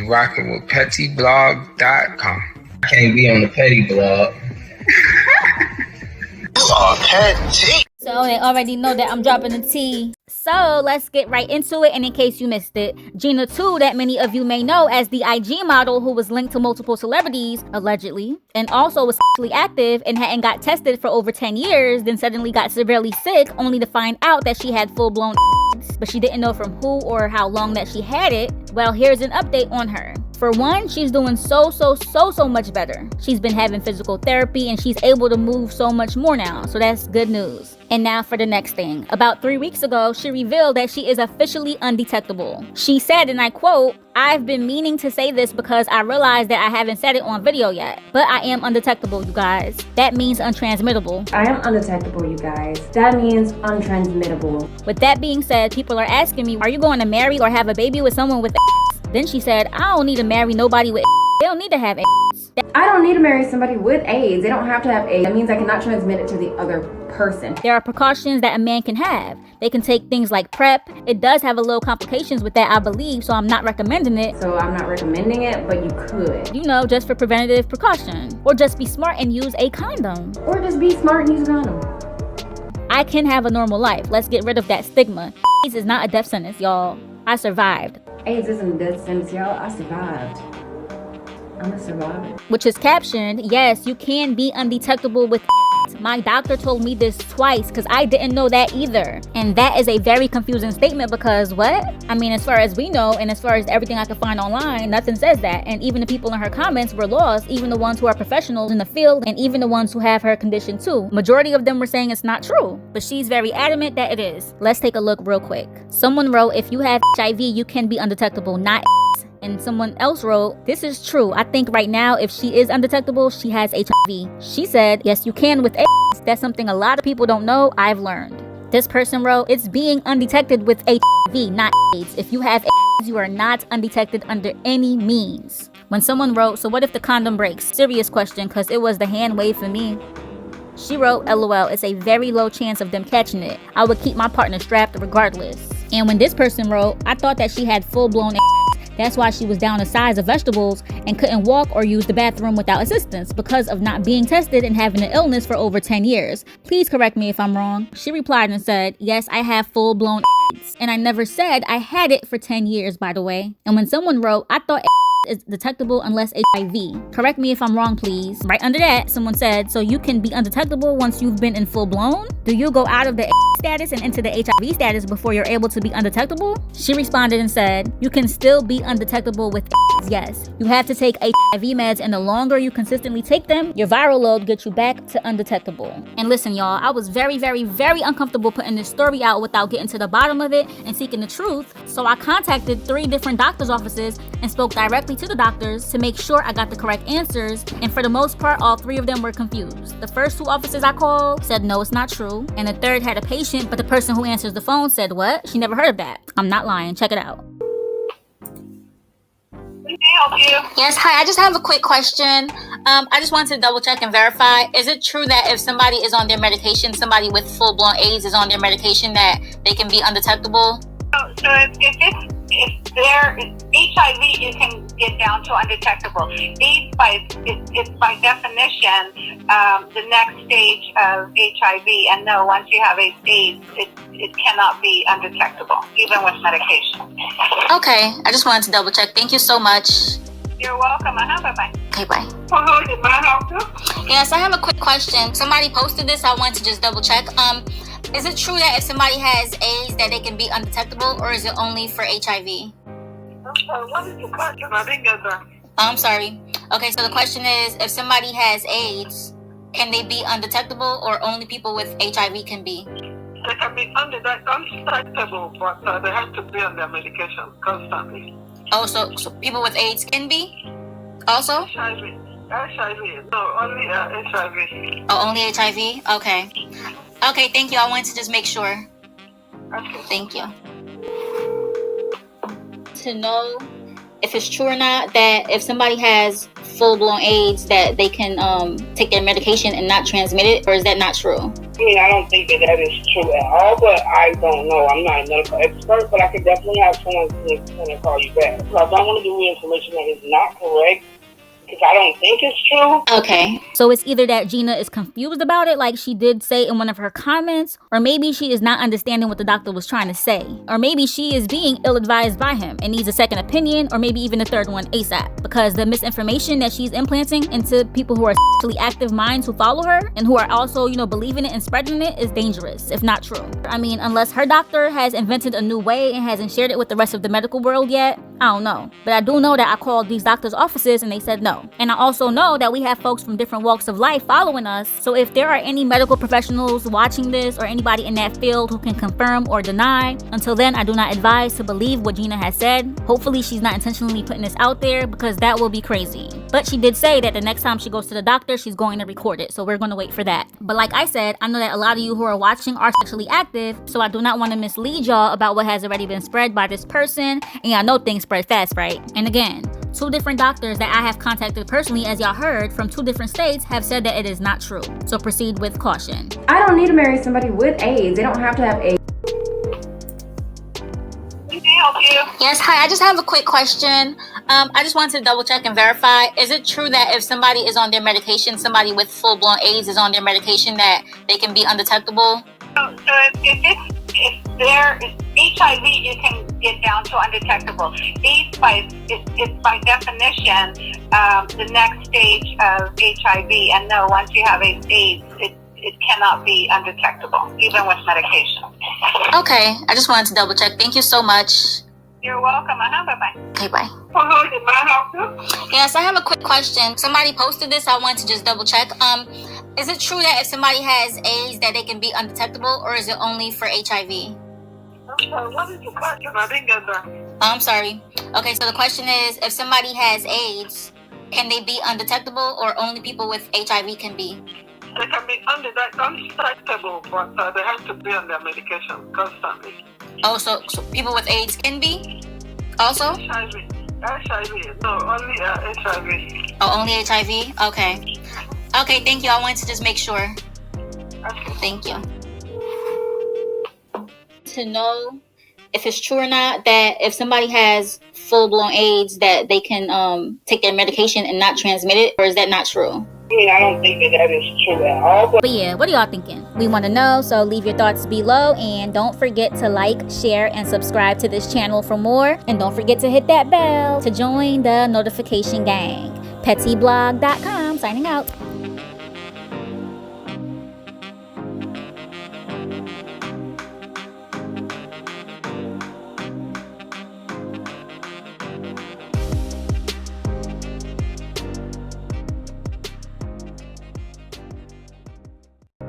Rocking with pettyblog.com. I can't be on the petty blog. Petty. So they already know that I'm dropping the tea. So let's get right into it. And in case you missed it, Gina 2, that many of you may know as the IG model who was linked to multiple celebrities, allegedly, and also was sexually active and hadn't got tested for over 10 years, then suddenly got severely sick only to find out that she had full-blown AIDS, but she didn't know from who or how long that she had it. Well, here's an update on her. For one, she's doing so much better. She's been having physical therapy and she's able to move so much more now, so that's good news. And now for the next thing. About 3 weeks ago, she revealed that she is officially undetectable. She said, and I quote, "I've been meaning to say this because I realized that I haven't said it on video yet, but I am undetectable, you guys. That means untransmittable." I am undetectable, you guys. That means untransmittable. With that being said, people are asking me, are you going to marry or have a baby with someone with AIDS? Then she said, I don't need to marry nobody with AIDS. They don't need to have AIDS. I don't need to marry somebody with AIDS. They don't have to have AIDS. That means I cannot transmit it to the other person. There are precautions that a man can have. They can take things like PrEP. It does have a little complications with that, I believe, so I'm not recommending it. So I'm not recommending it, but you could. You know, just for preventative precaution. Or just be smart and use a condom. Or just be smart and use a condom. I can have a normal life. Let's get rid of that stigma. AIDS is not a death sentence, y'all. I survived. AIDS isn't a death sentence, y'all. I survived. I'm a survivor. Which is captioned, yes, you can be undetectable with AIDS. My doctor told me this twice because I didn't know that either. And that is a very confusing statement because what? I mean, as far as we know and as far as everything I could find online, nothing says that. And even the people in her comments were lost, even the ones who are professionals in the field and even the ones who have her condition too. Majority of them were saying it's not true, but she's very adamant that it is. Let's take a look real quick. Someone wrote, if you have HIV, you can be undetectable, not AIDS. And someone else wrote, this is true. I think right now, if she is undetectable, she has HIV. She said, yes, you can with AIDS. That's something a lot of people don't know. I've learned. This person wrote, it's being undetected with HIV, not AIDS. If you have AIDS, you are not undetected under any means. When someone wrote, so what if the condom breaks? Serious question, because it was the hand wave for me. She wrote, LOL, it's a very low chance of them catching it. I would keep my partner strapped regardless. And when this person wrote, I thought that she had full-blown AIDS. That's why she was down the size of vegetables and couldn't walk or use the bathroom without assistance because of not being tested and having an illness for over 10 years. Please correct me if I'm wrong. She replied and said, yes, I have full-blown AIDS. And I never said I had it for 10 years, by the way. And when someone wrote, I thought is detectable unless HIV. Correct me if I'm wrong, please. Right under that, someone said, so you can be undetectable once you've been in full-blown? Do you go out of the status and into the HIV status before you're able to be undetectable? She responded and said, you can still be undetectable with AIDS, yes. You have to take HIV meds, and the longer you consistently take them, your viral load gets you back to undetectable. And listen, y'all, I was very uncomfortable putting this story out without getting to the bottom of it and seeking the truth, so I contacted 3 different doctor's offices and spoke directly to the doctors to make sure I got the correct answers, and for the most part, all 3 of them were confused. The first 2 offices I called said no, it's not true, and the third had a patient, but the person who answers the phone said what? She never heard of that. I'm not lying. Check it out. Can I help you? Yes, hi. I just have a quick question. I just wanted to double check and verify. Is it true that if somebody is on their medication, somebody with full-blown AIDS is on their medication, that they can be undetectable? So if there is HIV, you can get down to undetectable. AIDS, it's by definition the next stage of HIV. And no, once you have AIDS, it cannot be undetectable, even with medication. Okay, I just wanted to double check. Thank you so much. You're welcome. Bye-bye. Okay, bye. Hello, did I help you? Yes, I have a quick question. Somebody posted this. I wanted to just double check. Is it true that if somebody has AIDS that they can be undetectable, or is it only for HIV? What is the question? I didn't get that. I'm sorry. Okay, so the question is, if somebody has AIDS, can they be undetectable, or only people with HIV can be? They can be undetectable, but they have to be on their medication constantly. Oh, so people with AIDS can be also? HIV. No, only HIV. Oh, only HIV? Okay. Okay, thank you. I wanted to just make sure. Okay. Thank you. To know if it's true or not that if somebody has full-blown AIDS that they can take their medication and not transmit it, or is that not true? I mean, I don't think that is true at all, but I don't know. I'm not a medical expert, but I could definitely have someone to call you back. So I don't want to give you information that is not correct, because I don't think it's true. Okay. So it's either that Gina is confused about it, like she did say in one of her comments, or maybe she is not understanding what the doctor was trying to say. Or maybe she is being ill-advised by him and needs a second opinion, or maybe even a third one ASAP. Because the misinformation that she's implanting into people who are sexually active minds who follow her and who are also, believing it and spreading it is dangerous, if not true. I mean, unless her doctor has invented a new way and hasn't shared it with the rest of the medical world yet, I don't know. But I do know that I called these doctors' offices and they said no. And I also know that we have folks from different walks of life following us. So if there are any medical professionals watching this or anybody in that field who can confirm or deny, until then, I do not advise to believe what Gina has said. Hopefully she's not intentionally putting this out there, because that will be crazy. But she did say that the next time she goes to the doctor, she's going to record it. So we're going to wait for that. But like I said, I know that a lot of you who are watching are sexually active. So I do not want to mislead y'all about what has already been spread by this person. And y'all know things spread fast, right? And again, 2 different doctors that I have contacted personally, as y'all heard, from 2 different states have said that it is not true. So proceed with caution. I don't need to marry somebody with AIDS. They don't have to have AIDS. Can I help you? Yes, hi. I just have a quick question. I just wanted to double check and verify. Is it true that if somebody is on their medication, somebody with full-blown AIDS is on their medication, that they can be undetectable? So if they're HIV, you can get down to undetectable. AIDS is by definition the next stage of HIV, and no, once you have AIDS, it cannot be undetectable, even with medication. Okay, I just wanted to double check. Thank you so much. You're welcome. Bye-bye. Okay, bye. Can I help you? Yes, I have a quick question. Somebody posted this. I wanted to just double check. Is it true that if somebody has AIDS that they can be undetectable, or is it only for HIV? I'm sorry, what is your question? I didn't get that. I'm sorry. Okay, so the question is, if somebody has AIDS, can they be undetectable, or only people with HIV can be? They can be undetectable, but they have to be on their medication constantly. Oh, so people with AIDS can be also? HIV. No, only HIV. Oh, only HIV? Okay. Okay, thank you. I wanted to just make sure. Okay. Thank you. To know if it's true or not that if somebody has full-blown AIDS that they can take their medication and not transmit it, or is that not true? I mean, I don't think that is true at all, but But yeah, what are y'all thinking? We want to know, so leave your thoughts below, and don't forget to like, share, and subscribe to this channel for more. And don't forget to hit that bell to join the notification gang. PettyBlog.com signing out.